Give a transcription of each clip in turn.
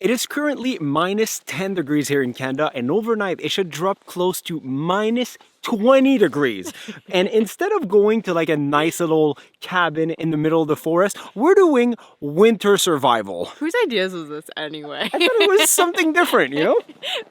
It is currently minus 10 degrees here in Canada, and overnight it should drop close to minus 20 degrees. And instead of going to like a nice little cabin in the middle of the forest, we're doing winter survival. Whose ideas was this anyway? I thought it was something different, you know?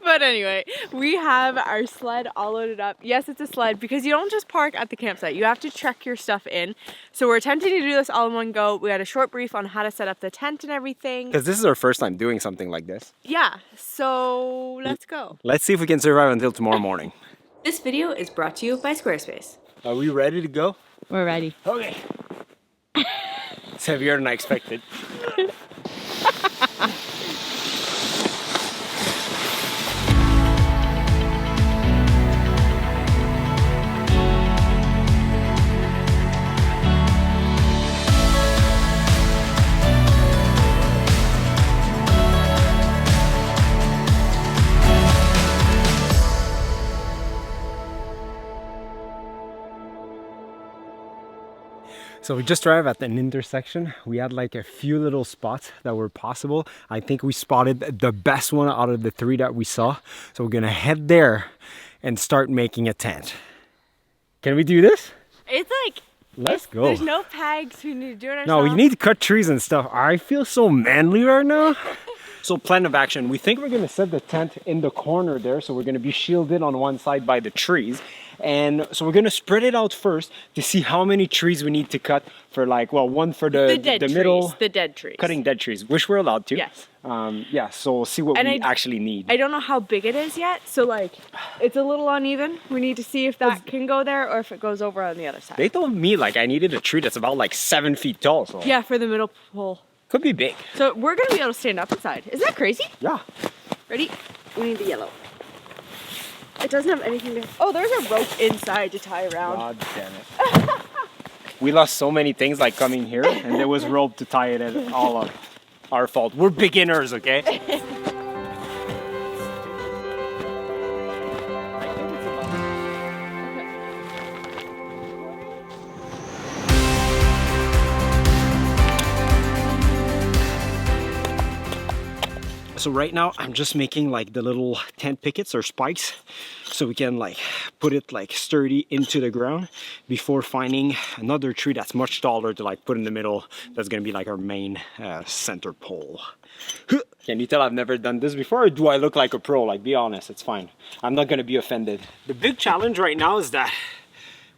But anyway, we have our sled all loaded up. Yes, it's a sled because you don't just park at the campsite. You have to trek your stuff in. So we're attempting to do this all in one go. We had a short brief on how to set up the tent and everything. Because this is our first time doing something like this. Yeah, so let's go. Let's see if we can survive until tomorrow morning. This video is brought to you by Squarespace. Are we ready to go? We're ready. Okay. It's heavier than I expected. So we just arrived at an intersection. We had like a few little spots that were possible. I think we spotted the best one out of the three that we saw. So we're gonna head there and start making a tent. Can we do this? It's like, let's go. There's no pegs, we need to do it ourselves. No, we need to cut trees and stuff. I feel so manly right now. So plan of action, we think we're gonna set the tent in the corner there. So we're gonna be shielded on one side by the trees. And so we're gonna spread it out first to see how many trees we need to cut for like, well, one for the middle. The dead trees. Cutting dead trees, which we're allowed to. Yes. Yeah, so we'll see what we actually need. I don't know how big it is yet, so like, it's a little uneven. We need to see if that can go there or if it goes over on the other side. They told me like I needed a tree that's about like 7 feet tall. So yeah, for the middle pole. Could be big. So we're gonna be able to stand up inside. Isn't that crazy? Yeah. Ready? We need the yellow. It doesn't have anything to... Oh, there's a rope inside to tie around. God damn it. We lost so many things like coming here, and there was rope to tie it at all of our fault. We're beginners, okay? So right now I'm just making like the little tent pickets or spikes so we can like put it like sturdy into the ground before finding another tree that's much taller to like put in the middle. That's gonna be like our main center pole. Can you tell I've never done this before, or do I look like a pro? Like, be honest, it's fine. I'm not gonna be offended. The big challenge right now is that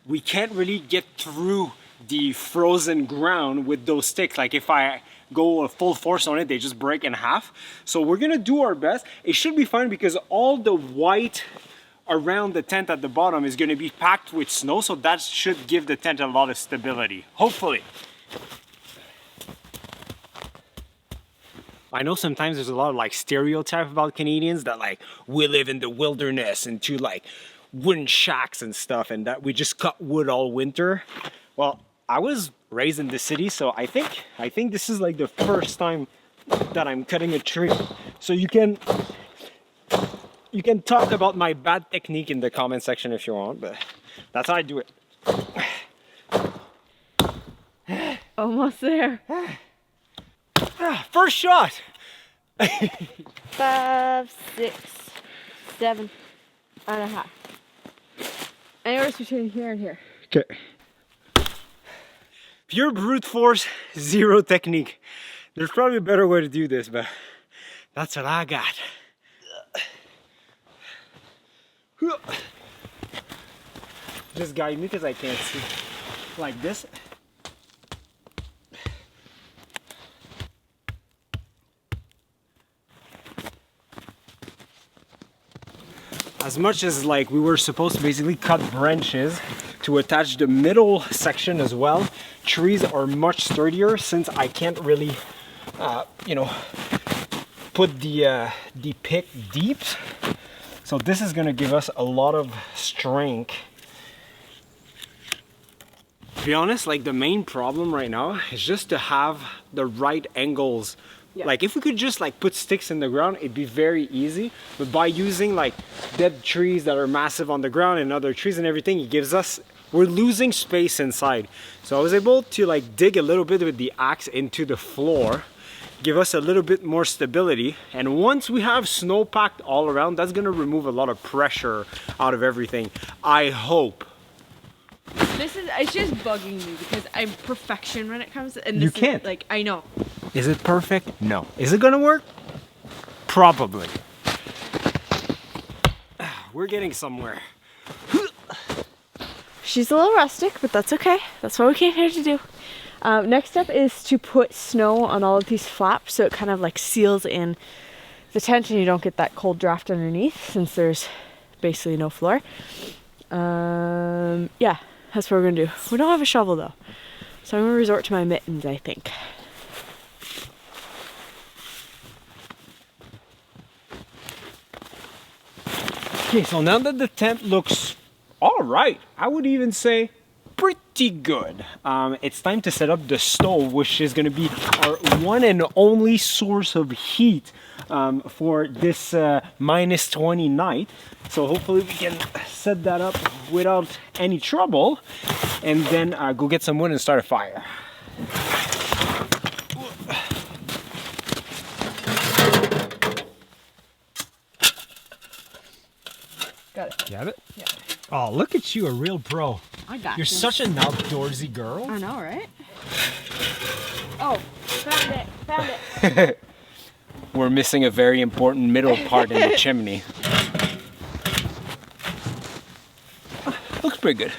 we can't really get through the frozen ground with those sticks. Like if I go full force on it, they just break in half. So we're gonna do our best. It should be fine because all the white around the tent at the bottom is gonna be packed with snow, so that should give the tent a lot of stability, hopefully. I know sometimes there's a lot of like stereotype about Canadians that like we live in the wilderness and to like wooden shacks and stuff and that we just cut wood all winter. Well, I was raised in the city, so I think this is like the first time that I'm cutting a tree. So you can talk about my bad technique in the comment section if you want, but that's how I do it. Almost there. First shot. 5, 6, 7 and a half. Anywhere between here and here. Okay. Pure brute force, zero technique. There's probably a better way to do this, but that's what I got. Just guide me because I can't see. Like this. As much as like we were supposed to basically cut branches to attach the middle section as well, trees are much sturdier since I can't really, you know, put the pick deep. So this is gonna give us a lot of strength. To be honest, like the main problem right now is just to have the right angles. Yeah. Like if we could just like put sticks in the ground, it'd be very easy. But by using like dead trees that are massive on the ground and other trees and everything, it gives us, we're losing space inside. So I was able to like dig a little bit with the axe into the floor give us a little bit more stability. And once we have snow packed all around, that's gonna remove a lot of pressure out of everything, I hope. It's just bugging me because I'm perfection when it comes to, and this You can't. is, like, I know. Is it perfect? No. Is it gonna work? Probably. We're getting somewhere. She's a little rustic, but that's okay. That's what we came here to do. Next step is to put snow on all of these flaps so it kind of like seals in the tent and you don't get that cold draft underneath since there's basically no floor. Yeah, that's what we're gonna do. We don't have a shovel though, so I'm gonna resort to my mittens, I think. Okay, so now that the tent looks all right, I would even say pretty good. It's time to set up the stove, which is gonna be our one and only source of heat for this -20 night. So hopefully we can set that up without any trouble and then go get some wood and start a fire. Got it. You have it? Yeah. Oh, look at you, a real pro. I got You're this. such an outdoorsy girl. I know, right? Oh, found it, found it. We're missing a very important middle part in the chimney. Looks pretty good.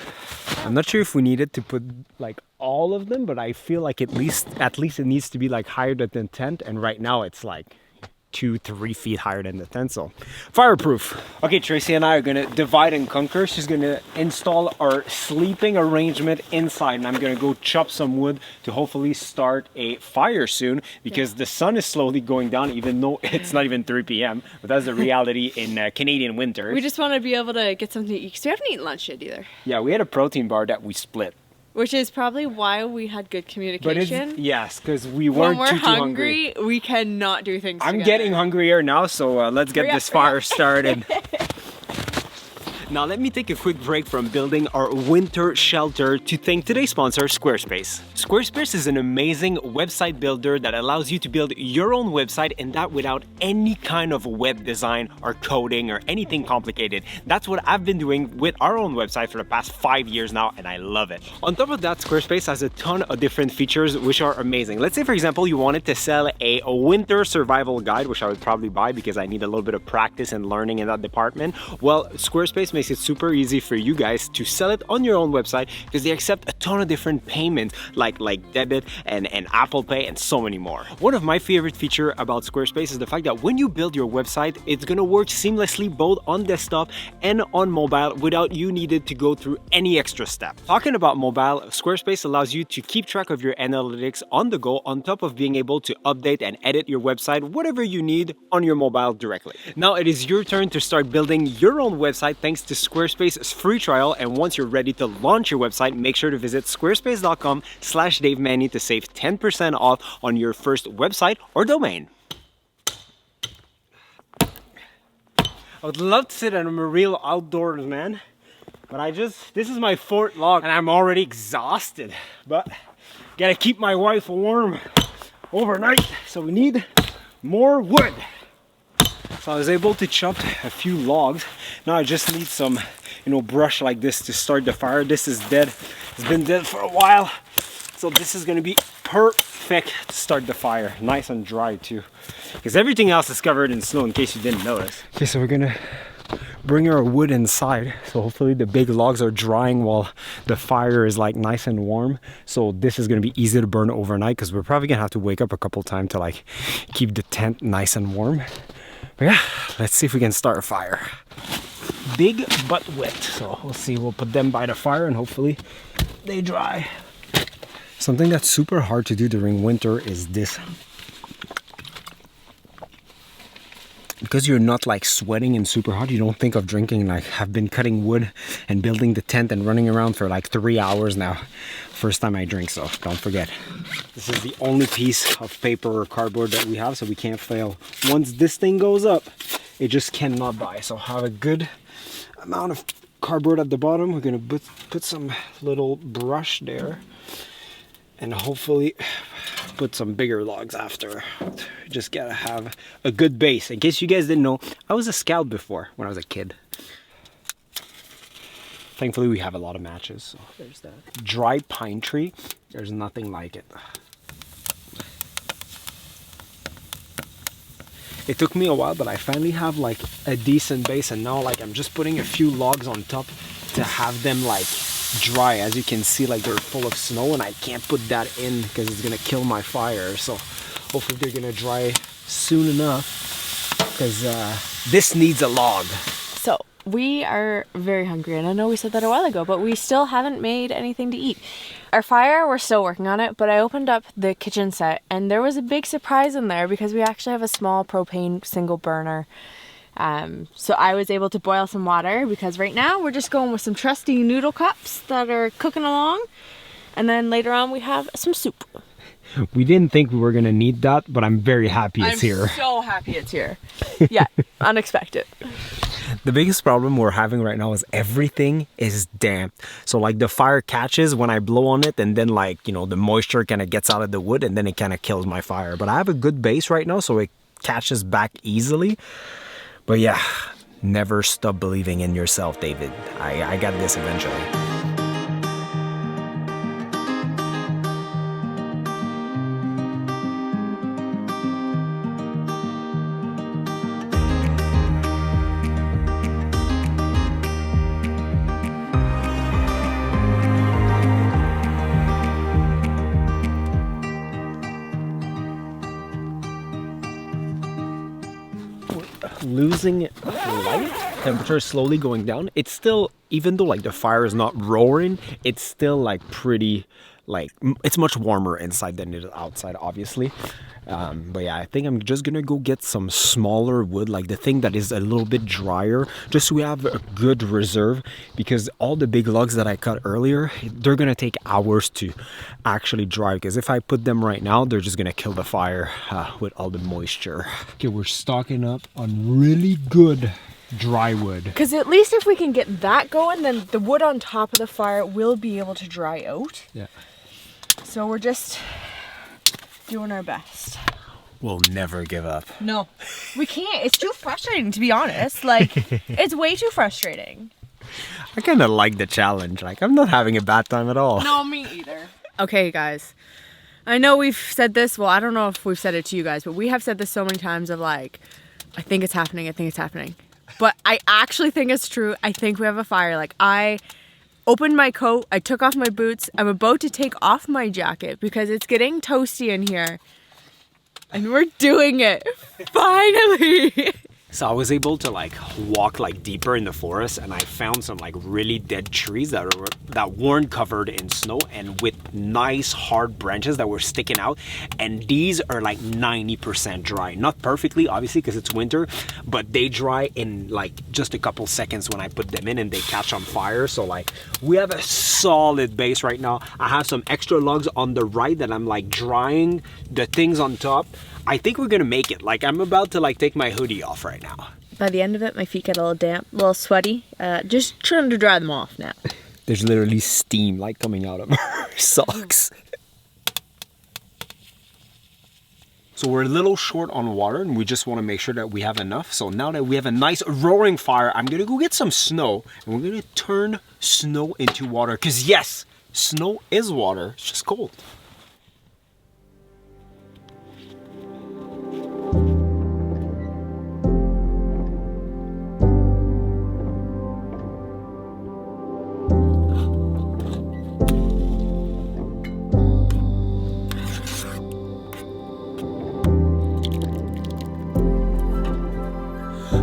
I'm not sure if we needed to put like all of them, but I feel like at least it needs to be like higher than the tent, and right now it's like 2-3 feet higher than the tent, so fireproof. Okay, Tracy and I are gonna divide and conquer. She's gonna install our sleeping arrangement inside, and I'm gonna go chop some wood to hopefully start a fire soon, because the sun is slowly going down, even though it's not even 3 p.m. But that's the reality in Canadian winter. We just want to be able to get something to eat because we haven't eaten lunch yet either. Yeah, we had a protein bar that we split. Which is probably why we had good communication. But yes, because we weren't when we're too hungry. We cannot do things I'm together. getting hungrier now, so let's get this fire started. Now let me take a quick break from building our winter shelter to thank today's sponsor, Squarespace. Squarespace is an amazing website builder that allows you to build your own website, and that without any kind of web design or coding or anything complicated. That's what I've been doing with our own website for the past 5 years now, and I love it. On top of that, Squarespace has a ton of different features which are amazing. Let's say, for example, you wanted to sell a winter survival guide, which I would probably buy because I need a little bit of practice and learning in that department. Well, Squarespace makes it super easy for you guys to sell it on your own website because they accept a ton of different payments like debit and Apple Pay and so many more. One of my favorite features about Squarespace is the fact that when you build your website, it's gonna work seamlessly both on desktop and on mobile without you needed to go through any extra step. Talking about mobile, Squarespace allows you to keep track of your analytics on the go, on top of being able to update and edit your website, whatever you need on your mobile directly. Now it is your turn to start building your own website thanks to Squarespace's free trial, and once you're ready to launch your website, make sure to visit squarespace.com/DaveMani to save 10% off on your first website or domain. I would love to say that I'm a real outdoors man, but this is my fourth log and I'm already exhausted, but gotta keep my wife warm overnight, so we need more wood. So I was able to chop a few logs. Now I just need some, brush like this to start the fire. This is dead. It's been dead for a while. So this is gonna be perfect to start the fire. Nice and dry too, because everything else is covered in snow, in case you didn't notice. Okay, so we're gonna bring our wood inside. So hopefully the big logs are drying while the fire is like nice and warm. So this is gonna be easy to burn overnight, because we're probably gonna have to wake up a couple times to like keep the tent nice and warm. But yeah, let's see if we can start a fire. Big but wet, so we'll see. We'll put them by the fire and hopefully they dry. Something that's super hard to do during winter is this. Because you're not like sweating and super hot, you don't think of drinking. Like, I've been cutting wood and building the tent and running around for like 3 hours now. First time I drink, so don't forget. This is the only piece of paper or cardboard that we have, so we can't fail. Once this thing goes up, it just cannot die. So have a good amount of cardboard at the bottom. We're gonna put some little brush there and hopefully put some bigger logs after. Just gotta have a good base. In case you guys didn't know, I was a scout before when I was a kid. Thankfully we have a lot of matches. So there's that. Dry pine tree, there's nothing like it. It took me a while, but I finally have like a decent base, and now like I'm just putting a few logs on top to have them like dry. As you can see, like they're full of snow, and I can't put that in because it's gonna kill my fire. So hopefully they're gonna dry soon enough, because this needs a log. So we are very hungry, and I know we said that a while ago, but we still haven't made anything to eat. Our fire, we're still working on it, but I opened up the kitchen set and there was a big surprise in there because we actually have a small propane single burner. So I was able to boil some water, because right now we're just going with some trusty noodle cups that are cooking along. And then later on we have some soup. We didn't think we were gonna need that, but I'm very happy it's here. I'm so happy it's here. Yeah, unexpected. The biggest problem we're having right now is everything is damp. So like the fire catches when I blow on it, and then like, you know, the moisture kind of gets out of the wood, and then it kind of kills my fire. But I have a good base right now, so it catches back easily. But yeah, never stop believing in yourself, David. I got this eventually. Losing light, temperature is slowly going down. It's still, even though like the fire is not roaring, it's still like pretty, like it's much warmer inside than it is outside, obviously. But yeah, I think I'm just gonna go get some smaller wood, like the thing that is a little bit drier, just so we have a good reserve, because all the big logs that I cut earlier, they're gonna take hours to actually dry, because if I put them right now, they're just gonna kill the fire with all the moisture. Okay, we're stocking up on really good dry wood. Because at least if we can get that going, then the wood on top of the fire will be able to dry out. Yeah. So we're just doing our best. We'll never give up. No, we can't. It's too frustrating, to be honest. Like, it's way too frustrating. I kind of like the challenge. Like, I'm not having a bad time at all. No, me either. Okay, guys. I know we've said this. Well, I don't know if we've said it to you guys, but we have said this so many times of like, I think it's happening. I think it's happening. But I actually think it's true. I think we have a fire. Like, I opened my coat. I took off my boots. I'm about to take off my jacket because it's getting toasty in here. And we're doing it. Finally. So I was able to like walk like deeper in the forest, and I found some like really dead trees that weren't covered in snow, and with nice hard branches that were sticking out. And these are like 90% dry. Not perfectly, obviously, because it's winter, but they dry in like just a couple seconds when I put them in, and they catch on fire. So like we have a solid base right now. I have some extra logs on the right that I'm like drying the things on top. I think we're gonna make it. Like, I'm about to like take my hoodie off right now. By the end of it, my feet get a little damp, a little sweaty. Just trying to dry them off now. There's literally steam like coming out of our socks. So we're a little short on water, and we just want to make sure that we have enough. So now that we have a nice roaring fire, I'm gonna go get some snow, and we're gonna turn snow into water. Because yes, snow is water, it's just cold.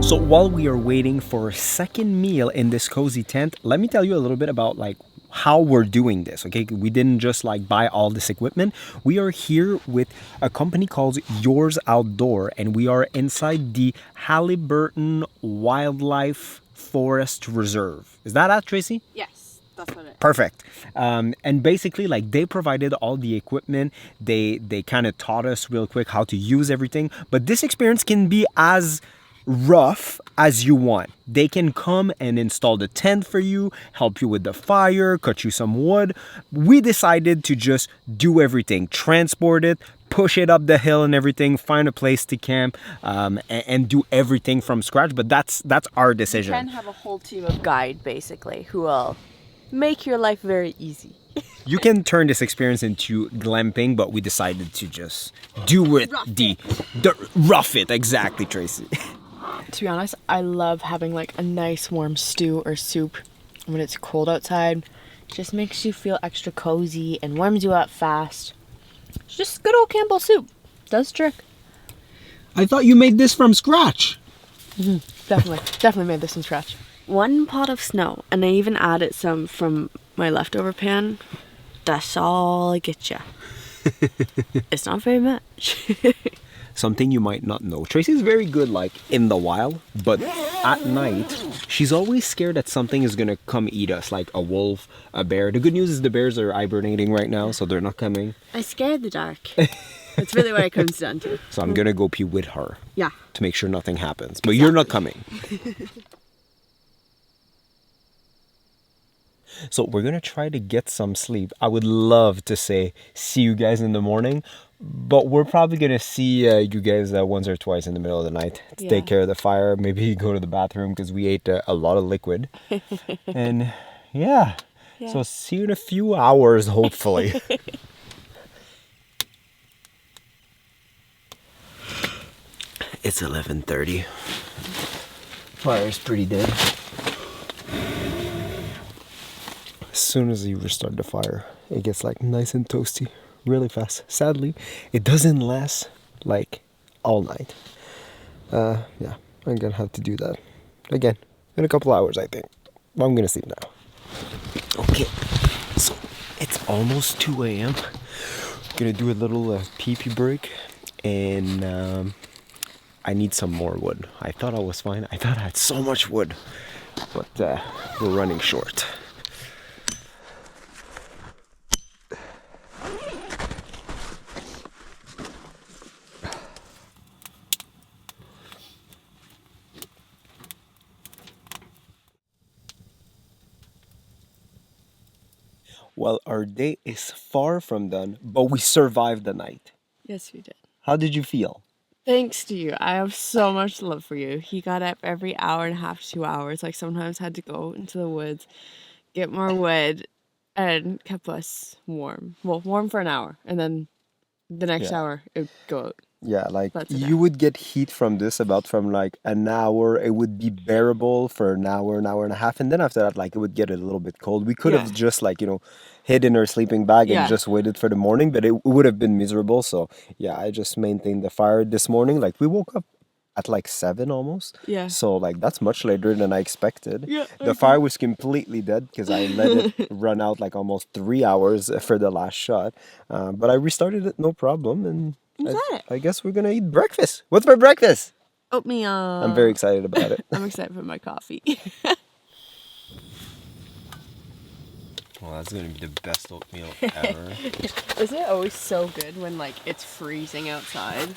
So while we are waiting for a second meal in this cozy tent, let me tell you a little bit about like how we're doing this, okay? We didn't just like buy all this equipment. We are here with a company called Yours Outdoor, and we are inside the Haliburton Wildlife Forest Reserve. Is that Tracy? Yes, that's what it is. Perfect. And basically like they provided all the equipment. They kind of taught us real quick how to use everything. But this experience can be as rough as you want. They can come and install the tent for you, help you with the fire, cut you some wood. We decided to just do everything, transport it, push it up the hill and everything, find a place to camp, and do everything from scratch. But that's our decision. You can have a whole team of guide basically who will make your life very easy. You can turn this experience into glamping, but we decided to just do it rough it. Exactly, Tracy. To be honest, I love having like a nice warm stew or soup when it's cold outside. It just makes you feel extra cozy and warms you up fast. It's just good old Campbell soup. Does the trick. I thought you made this from scratch. Definitely made this from scratch. 1 pot of snow, and I even added some from my leftover pan. That's all I get ya. It's not very much. Something you might not know. Tracy's very good like in the wild, but at night, she's always scared that something is gonna come eat us, like a wolf, a bear. The good news is the bears are hibernating right now, so they're not coming. I scared the dark. That's really what it comes down to. So I'm gonna go pee with her. Yeah. To make sure nothing happens. But you're not coming. So we're gonna try to get some sleep. I would love to say see you guys in the morning, but we're probably gonna see you guys once or twice in the middle of the night to take care of the fire. Maybe go to the bathroom because we ate a lot of liquid. And yeah, so see you in a few hours, hopefully. It's 11:30. Fire's pretty dead. As soon as you restart the fire, it gets like nice and toasty really fast. Sadly, it doesn't last like all night. Yeah, I'm gonna have to do that again in a couple hours, I think. But I'm gonna sleep now. Okay, so it's almost 2 a.m. Gonna do a little pee-pee break, and I need some more wood. I thought I was fine. I thought I had so much wood, but we're running short. Well, our day is far from done, but we survived the night. Yes, we did. How did you feel? Thanks to you. I have so much love for you. He got up every hour and a half to 2 hours. Like sometimes had to go into the woods, get more wood, and kept us warm. Well, warm for an hour, and then the next hour it would go out. Yeah, like you would get heat from this about from like an hour. It would be bearable for an hour and a half. And then after that, like it would get a little bit cold. We could have just like, hid in our sleeping bag and just waited for the morning, but it would have been miserable. So yeah, I just maintained the fire this morning. Like we woke up at like 7 almost. Yeah. So like that's much later than I expected. Yeah. The fire was completely dead because I let it run out like almost 3 hours for the last shot. But I restarted it no problem, and I guess we're gonna eat breakfast. What's for breakfast? Oatmeal. I'm very excited about it. I'm excited for my coffee. Well, that's gonna be the best oatmeal ever. Isn't it always so good when like it's freezing outside?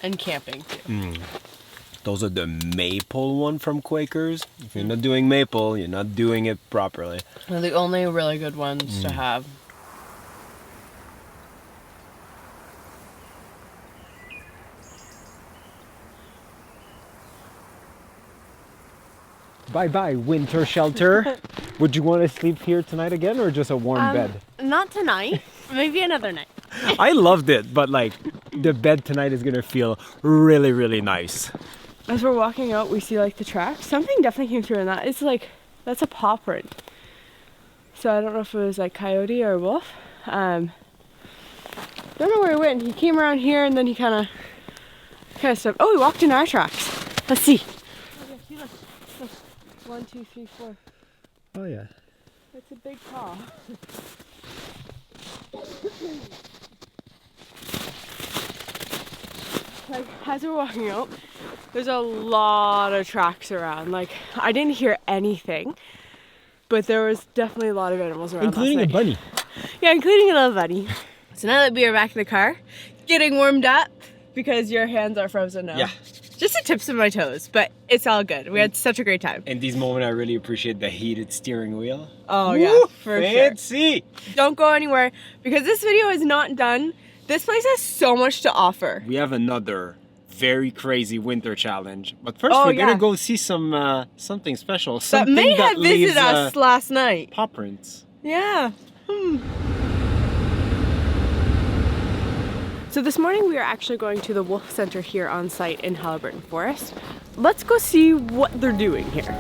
And camping too. Those are the maple one from Quakers. If you're not doing maple, you're not doing it properly. They're the only really good ones to have. Bye-bye, winter shelter. Would you want to sleep here tonight again or just a warm bed? Not tonight. Maybe another night. I loved it, but like the bed tonight is going to feel really, really nice. As we're walking out, we see like the tracks. Something definitely came through in that. It's like, that's a paw print. So I don't know if it was like coyote or wolf. Don't know where he went. He came around here and then he kind of stepped. Oh, he walked in our tracks. Let's see. Oh, yeah, look. 1, 2, 3, 4. Oh yeah. It's a big paw. Like as we're walking out, there's a lot of tracks around. Like I didn't hear anything, but there was definitely a lot of animals around. Including a bunny. Yeah, including a little bunny. So now that we are back in the car, getting warmed up because your hands are frozen now. Yeah. Just the tips of my toes, but it's all good. We had such a great time. In these moments, I really appreciate the heated steering wheel. Oh, Woo! yeah, for Fancy! sure. Don't go anywhere because this video is not done. This place has so much to offer. We have another very crazy winter challenge. But first, we're gonna go see some something special. That may have visited us last night. Paw prints. Yeah. So this morning we are actually going to the Wolf Center here on site in Haliburton Forest. Let's go see what they're doing here.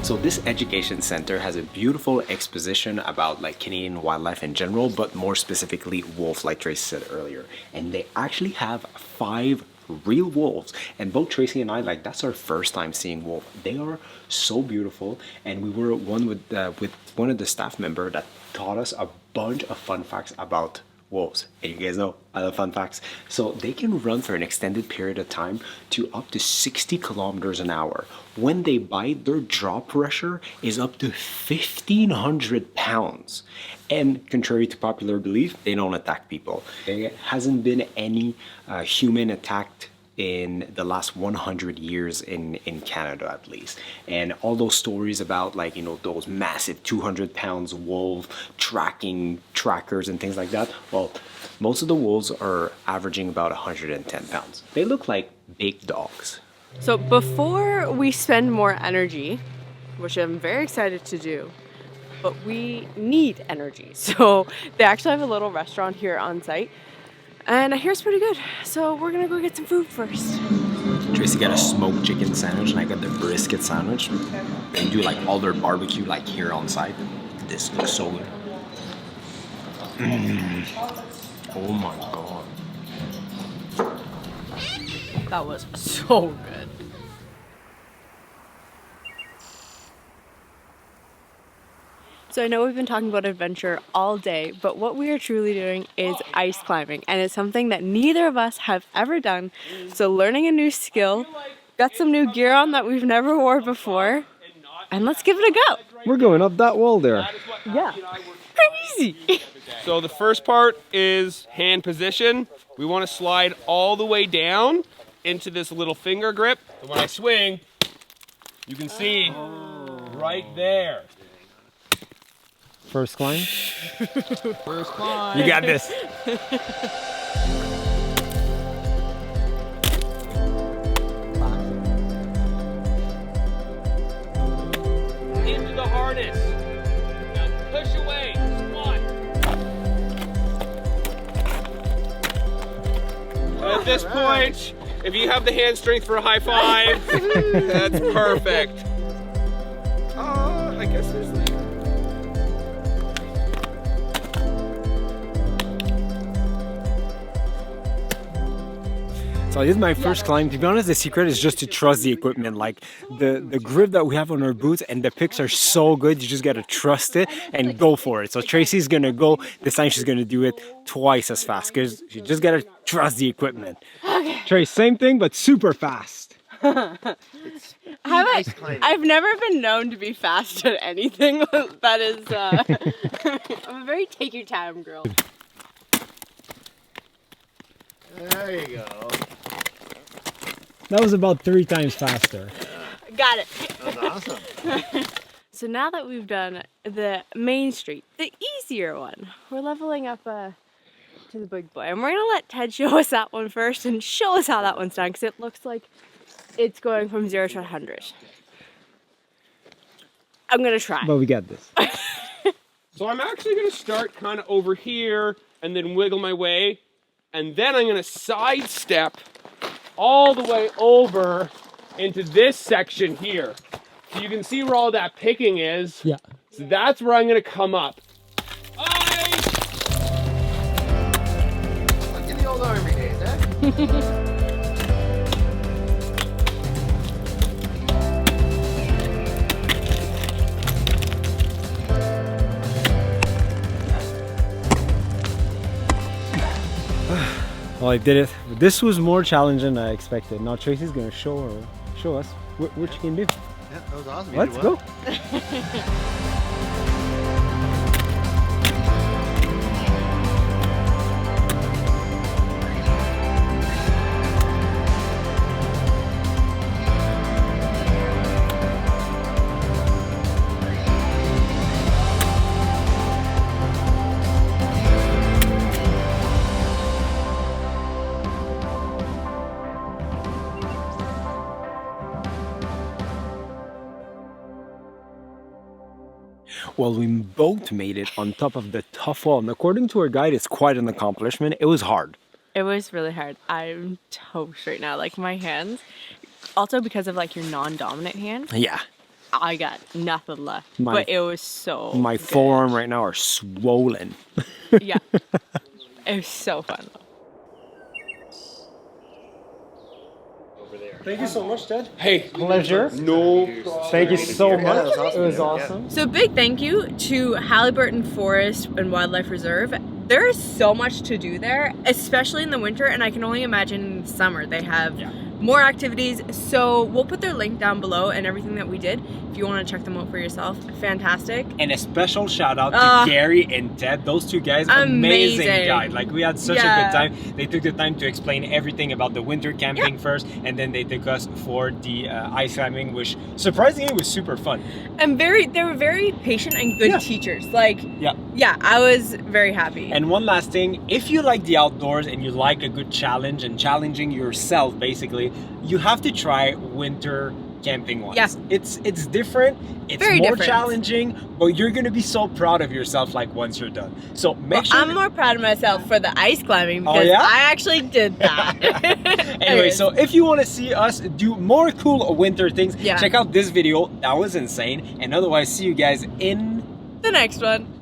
So this education center has a beautiful exposition about like Canadian wildlife in general, but more specifically wolves, like Tracy said earlier. And they actually have 5 real wolves, and both Tracy and I, like, that's our first time seeing wolf. They are so beautiful, and we were with one of the staff member that taught us a bunch of fun facts about wolves. And you guys know I love fun facts. So they can run for an extended period of time to up to 60 kilometers an hour. When they bite, their jaw pressure is up to 1,500 pounds. And contrary to popular belief, they don't attack people. There hasn't been any human attacked in the last 100 years in Canada, at least. And all those stories about, like, you know, those massive 200 pounds wolf trackers and things like that, well, most of the wolves are averaging about 110 pounds. They look like big dogs. So before we spend more energy, which I'm very excited to do, but we need energy. So they actually have a little restaurant here on site, and I hear it's pretty good. So we're gonna go get some food first. Tracy got a smoked chicken sandwich, and I got the brisket sandwich. They do like all their barbecue like here on site. This looks so good. Oh my god. That was so good. So I know we've been talking about adventure all day, but what we are truly doing is ice climbing, and it's something that neither of us have ever done. So learning a new skill, got some new gear on that we've never wore before, and let's give it a go. We're going up that wall there. Yeah. Crazy. So the first part is hand position. We want to slide all the way down into this little finger grip. And when I swing, you can see right there. First climb. First climb. You got this. Into the harness. Now push away. Squat. At this point, if you have the hand strength for a high five, that's perfect. I guess there's like... So this is my first climb. To be honest, the secret is just to trust the equipment. Like the grip that we have on our boots and the picks are so good, you just gotta trust it and go for it. So Tracy's gonna go, this time she's gonna do it twice as fast because you just gotta trust the equipment. Okay. Trace, same thing, but super fast. I've never been known to be fast at anything that is, I'm a very take your time girl. There you go. That was about 3 times faster. Got it. That's awesome. So now that we've done the main street, the easier one, we're leveling up to the big boy. And we're gonna let Ted show us that one first and show us how that one's done, because it looks like it's going from 0 to 100. I'm gonna try. But we got this. So I'm actually gonna start kind of over here and then wiggle my way. And then I'm gonna sidestep all the way over into this section here. So you can see where all that picking is. Yeah. So that's where I'm gonna come up. Ice! Well, I did it. This was more challenging than I expected. Now Tracy's gonna show us what you can do. Yeah, that was awesome. You Let's did go. well. Well, we both made it on top of the tough wall, and according to our guide, it's quite an accomplishment. It was hard. It was really hard. I'm toast right now. Like my hands, also because of like your non-dominant hand, Yeah. I got nothing left. But it was so My good. forearm right now are swollen. Yeah. It was so fun. Thank you so much, Ted. Hey, Pleasure. no. Thank you so much. that was awesome. It was awesome. So big thank you to Haliburton Forest and Wildlife Reserve. There is so much to do there, especially in the winter, and I can only imagine in the summer they have more activities. So we'll put their link down below and everything that we did if you want to check them out for yourself. Fantastic. And a special shout out to Gary and Ted. Those two guys, amazing guys. Like we had such a good time. They took the time to explain everything about the winter camping first, and then they took us for the ice climbing, which surprisingly was super fun. And they were very patient and good teachers. Like, yeah, I was very happy. And one last thing, if you like the outdoors and you like a good challenge and challenging yourself, basically, you have to try winter camping once. Yeah. It's different, it's Very more different. challenging, but you're gonna be so proud of yourself like once you're done. So make sure I'm more proud of myself for the ice climbing because yeah? I actually did that. Anyway, so if you want to see us do more cool winter things, Yeah. check out this video. That was insane. And otherwise, see you guys in the next one.